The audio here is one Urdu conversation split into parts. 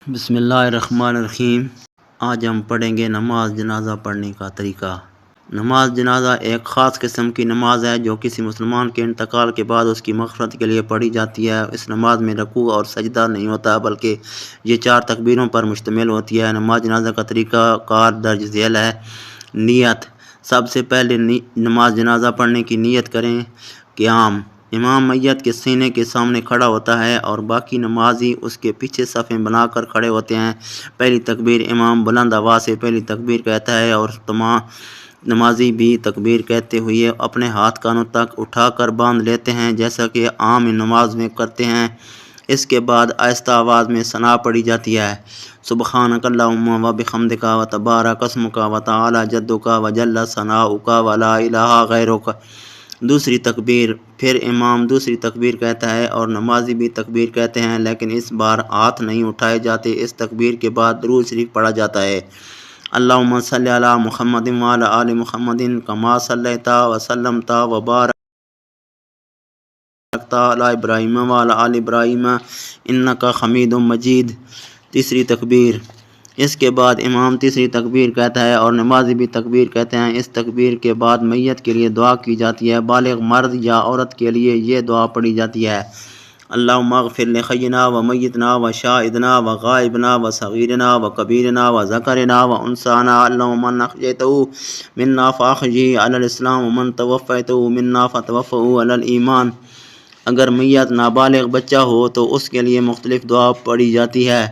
بسم اللہ الرحمن الرحیم۔ آج ہم پڑھیں گے نماز جنازہ پڑھنے کا طریقہ۔ نماز جنازہ ایک خاص قسم کی نماز ہے جو کسی مسلمان کے انتقال کے بعد اس کی مغفرت کے لیے پڑھی جاتی ہے۔ اس نماز میں رکوع اور سجدہ نہیں ہوتا بلکہ یہ 4 تکبیروں پر مشتمل ہوتی ہے۔ نماز جنازہ کا طریقہ کار درج ذیل ہے۔ نیت: سب سے پہلے نماز جنازہ پڑھنے کی نیت کریں۔ قیام: امام میت کے سینے کے سامنے کھڑا ہوتا ہے اور باقی نمازی اس کے پیچھے صفیں بنا کر کھڑے ہوتے ہیں۔ پہلی تکبیر امام بلند آواز سے پہلی تکبیر کہتا ہے اور تمام نمازی بھی تکبیر کہتے ہوئے اپنے ہاتھ کانوں تک اٹھا کر باندھ لیتے ہیں جیسا کہ عام نماز میں کرتے ہیں۔ اس کے بعد آہستہ آواز میں ثنا پڑھی جاتی ہے: سبحانک اللہم و بحمدک و تبارک اسمک و تعالی جدک و جل ثناؤک و لا الہ غیرک۔ دوسری تکبیر: پھر امام دوسری تکبیر کہتا ہے اور نمازی بھی تکبیر کہتے ہیں لیکن اس بار ہاتھ نہیں اٹھائے جاتے۔ اس تکبیر کے بعد درود شریف پڑھا جاتا ہے: اللہم صلی علی محمد و علی آل محمد کما صلیت و سلمت و بارکت علی ابراہیم و علی آل ابراہیم انک حمید مجید۔ تیسری تکبیر: اس کے بعد امام تیسری تکبیر کہتا ہے اور نمازی بھی تکبیر کہتے ہیں۔ اس تکبیر کے بعد میت کے لیے دعا کی جاتی ہے۔ بالغ مرد یا عورت کے لیے یہ دعا پڑھی جاتی ہے: اللہم اغفر لحینا و میتنا و شاہدنا و غائبنا و صغیرنا و کبیرنا و ذکرنا و انثانا، اللہم من احییتہ منا فاحیہ علی الاسلام ومن توفیتہ منا فتوفہ علی الایمان۔ اگر میت نابالغ بچہ ہو تو اس کے لیے مختلف دعا پڑھی جاتی ہے۔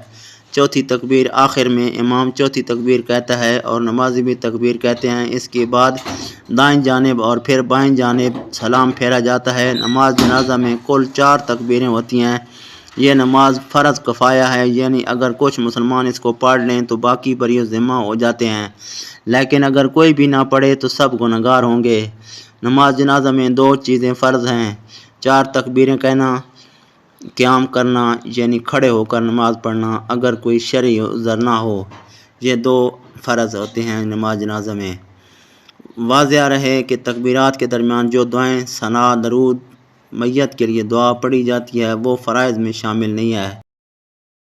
چوتھی تکبیر: آخر میں امام چوتھی تکبیر کہتا ہے اور نمازی بھی تکبیر کہتے ہیں۔ اس کے بعد دائیں جانب اور پھر بائیں جانب سلام پھیرا جاتا ہے۔ نماز جنازہ میں کل 4 تکبیریں ہوتی ہیں۔ یہ نماز فرض کفایہ ہے، یعنی اگر کچھ مسلمان اس کو پڑھ لیں تو باقی بری ذمہ ہو جاتے ہیں، لیکن اگر کوئی بھی نہ پڑھے تو سب گنہگار ہوں گے۔ نماز جنازہ میں 2 چیزیں فرض ہیں: 4 تکبیریں کہنا، قیام کرنا یعنی کھڑے ہو کر نماز پڑھنا اگر کوئی شرعی عذر نہ ہو۔ یہ 2 فرض ہوتے ہیں نماز جنازہ میں۔ واضح رہے کہ تکبیرات کے درمیان جو دعائیں، ثنا، درود، میت کے لیے دعا پڑھی جاتی ہے وہ فرائض میں شامل نہیں ہے۔